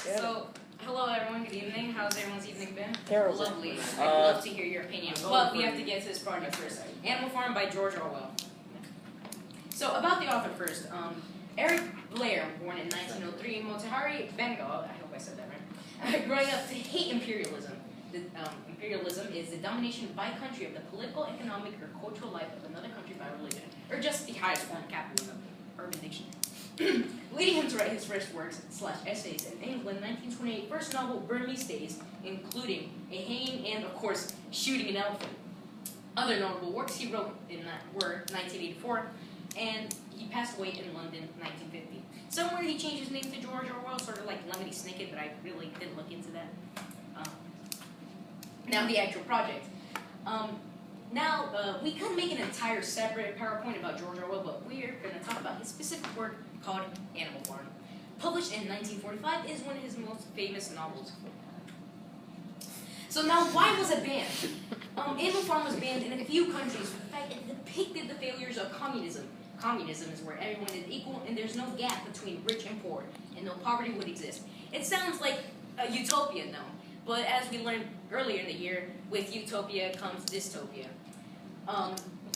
So, hello everyone, good evening. How's everyone's evening been? Terrible. Lovely. I'd love to hear your opinion. But we have to get to this project first. Animal Farm by George Orwell. So, about the author first. Eric Blair, born in 1903 in Motihari, Bengal, I hope I said that right, growing up to hate imperialism. Imperialism is the domination by country of the political, economic, or cultural life of another country by religion, or just the highest form of capitalism, urban dictionary. Leading him to write his first works/essays in England, 1928 first novel, Burmese Days, including a hanging and, of course, shooting an elephant. Other notable works he wrote were 1984, and he passed away in London, 1950. Somewhere he changed his name to George Orwell, sort of like Lemony Snicket, but I really didn't look into that. Now the actual project. We could make an entire separate PowerPoint about George Orwell, but we're going to talk about his specific work called Animal Farm. Published in 1945, is one of his most famous novels. So now, why was it banned? Animal Farm was banned in a few countries for the fact it depicted the failures of communism. Communism is where everyone is equal and there's no gap between rich and poor, and no poverty would exist. It sounds like a utopia now, but as we learned earlier in the year, with utopia comes dystopia.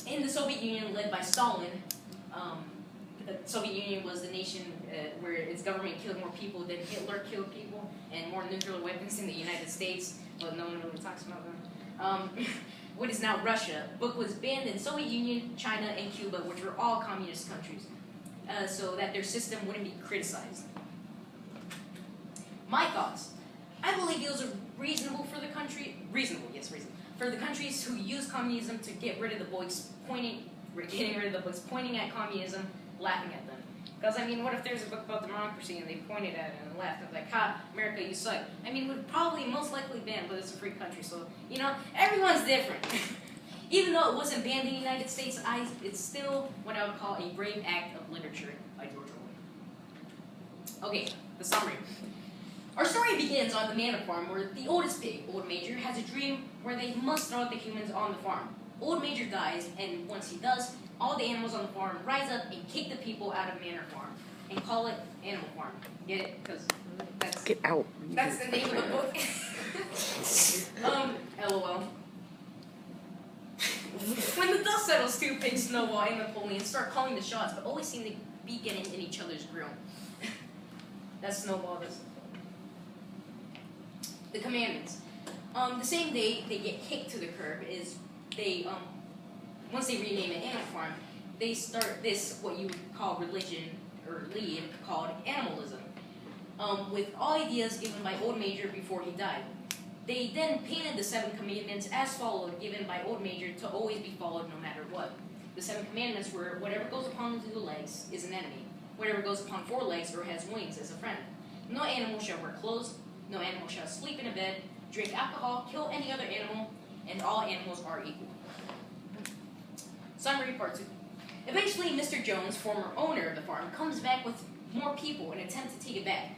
In the Soviet Union, led by Stalin, the Soviet Union was the nation where its government killed more people than Hitler killed people, and more nuclear weapons than the United States, but no one really talks about them. What is now Russia. Book was banned in Soviet Union, China, and Cuba, which were all communist countries, so that their system wouldn't be criticized. My thoughts. I believe it was reasonable for the country, for the countries who use communism to get rid of the boys pointing at communism, laughing at them. Because, I mean, what if there's a book about democracy and they pointed at it and laughed and like, ha, America, you suck. I mean, would probably most likely ban, but it's a free country, so, you know, everyone's different. Even though it wasn't banned in the United States, it's still what I would call a brave act of literature by George Orwell. Okay, the summary. Our story begins on the manor farm where the oldest pig, Old Major, has a dream where they must throw out the humans on the farm. Old Major dies, and once he does, all the animals on the farm rise up and kick the people out of Manor Farm and call it Animal Farm. Get it? Because that's Get out. That's the name of the book. LOL. When the dust settles, two pigs, Snowball and Napoleon, start calling the shots, but always seem to be getting in each other's grill. That's Snowball. The commandments. The same day they get kicked to the curb is they, once they rename it Animal Farm, they start this, what you would call religion, or lead, called animalism, with all ideas given by Old Major before he died. They then painted the 7 commandments as followed, given by Old Major to always be followed no matter what. The 7 commandments were, whatever goes upon 2 legs is an enemy. Whatever goes upon 4 legs or has wings is a friend. No animal shall wear clothes. No animal shall sleep in a bed, drink alcohol, kill any other animal, and all animals are equal. Summary part 2. Eventually, Mr. Jones, former owner of the farm, comes back with more people in an attempt to take it back,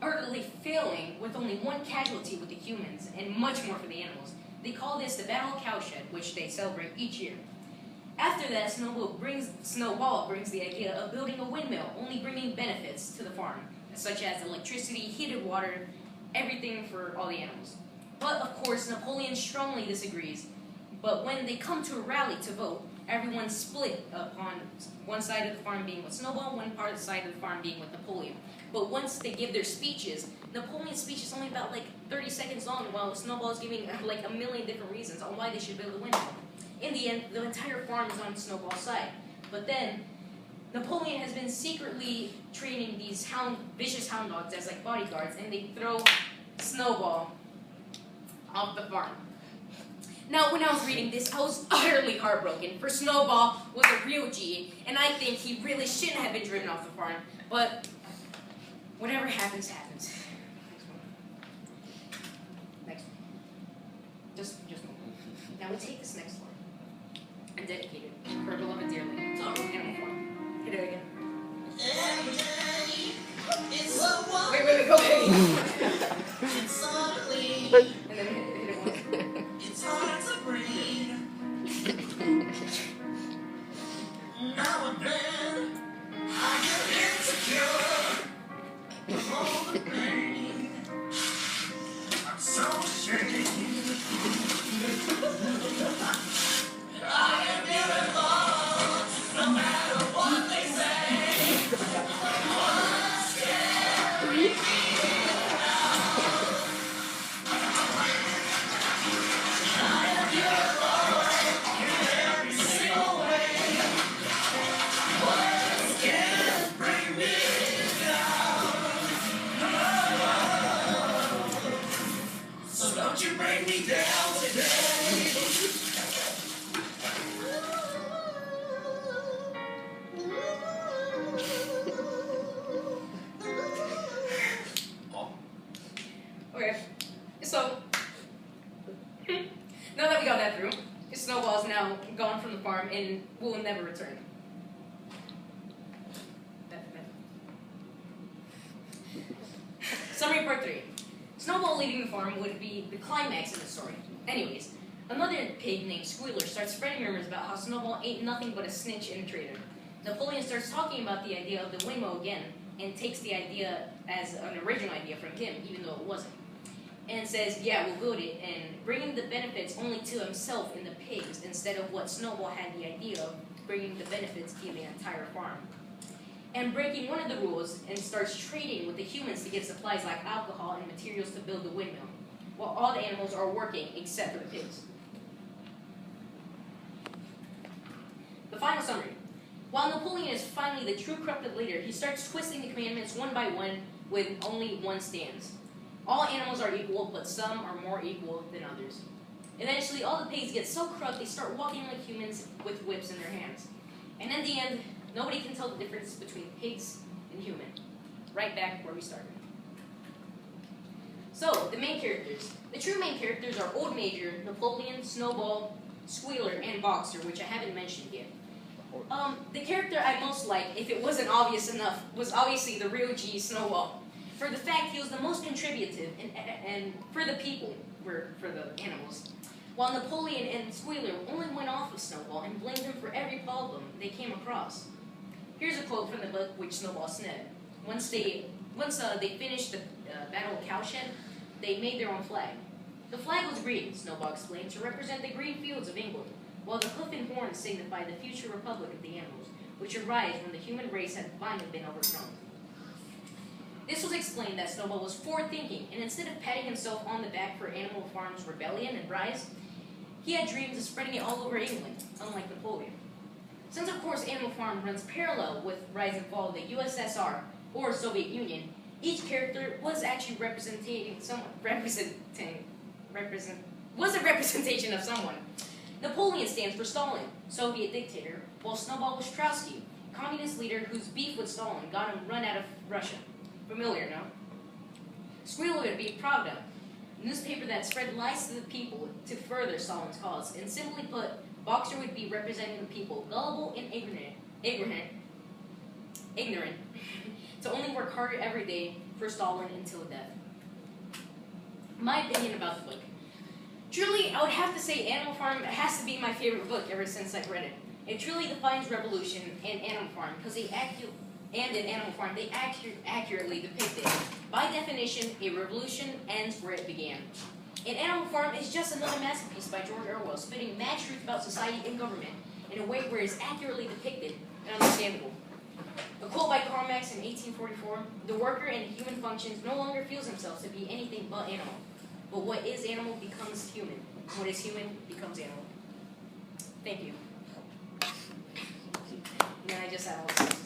utterly failing with only 1 casualty with the humans and much more for the animals. They call this the Battle of Cowshed, which they celebrate each year. After that, Snowball brings the idea of building a windmill, only bringing benefits to the farm, such as electricity, heated water, everything for all the animals. But, of course, Napoleon strongly disagrees. But when they come to a rally to vote, everyone's split upon one side of the farm being with Snowball, one part of the side of the farm being with Napoleon. But once they give their speeches, Napoleon's speech is only about 30 seconds long, while Snowball is giving a million different reasons on why they should build a windmill. In the end, the entire farm is on Snowball's side. But then, Napoleon has been secretly training these vicious hound dogs as bodyguards, and they throw Snowball off the farm. Now, when I was reading this, I was utterly heartbroken, for Snowball was a real G, and I think he really shouldn't have been driven off the farm, but whatever happens, happens. Next one. Just one. Now, we'll take this next one and dedicate it for our beloved dearly to our Animal Farm. Hit it again. Wait, go ahead. And then hit it once. It's hard to breathe. Now and then I get insecure. All the pain Okay, so now that we got that through, Snowball is now gone from the farm and will never return. Summary part 3. Snowball leaving the farm would be the climax of the story. Anyways, another pig named Squealer starts spreading rumors about how Snowball ain't nothing but a snitch and a traitor. Napoleon starts talking about the idea of the windmill again and takes the idea as an original idea from him, even though it wasn't. And says, yeah, we'll build it, and bringing the benefits only to himself and the pigs instead of what Snowball had the idea of, bringing the benefits to the entire farm. And breaking one of the rules and starts trading with the humans to get supplies like alcohol and materials to build the windmill, while all the animals are working except for the pigs. The final summary. While Napoleon is finally the true corrupted leader, he starts twisting the commandments one by one with only one stance. All animals are equal, but some are more equal than others. Eventually, all the pigs get so corrupt they start walking like humans with whips in their hands. And in the end, nobody can tell the difference between pigs and human. Right back where we started. So, the main characters. The true main characters are Old Major, Napoleon, Snowball, Squealer, and Boxer, which I haven't mentioned yet. The character I most liked, if it wasn't obvious enough, was obviously the real G, Snowball. For the fact he was the most contributive and for the people, for the animals. While Napoleon and Squealer only went off of Snowball and blamed him for every problem they came across. Here's a quote from the book which Snowball said. Once they finished the Battle of Cowshed, they made their own flag. The flag was green, Snowball explained, to represent the green fields of England, while the hoof and horns signify the future republic of the animals, which arise when the human race had finally been overthrown. This was explained that Snowball was forward-thinking, and instead of patting himself on the back for Animal Farm's rebellion and rise, he had dreams of spreading it all over England, unlike Napoleon. Since, of course, Animal Farm runs parallel with rise and fall of the USSR, or Soviet Union, each character was actually a representation of someone. Napoleon stands for Stalin, Soviet dictator, while Snowball was Trotsky, communist leader whose beef with Stalin got him run out of Russia. Familiar, no? Squealer would be Pravda, a newspaper that spread lies to the people to further Stalin's cause. And simply put, Boxer would be representing the people, gullible and ignorant, to only work harder every day for Stalin until death. My opinion about the book. Truly, I would have to say Animal Farm has to be my favorite book ever since I've read it. It truly defines revolution in Animal Farm because in Animal Farm, they accurately depict it. By definition, a revolution ends where it began. In Animal Farm is just another masterpiece by George Orwell, spitting mad truth about society and government in a way where it's accurately depicted and understandable. A quote by Karl Marx in 1844, "The worker in human functions no longer feels himself to be anything but animal. But what is animal becomes human. What is human becomes animal." Thank you. And then I just had all this.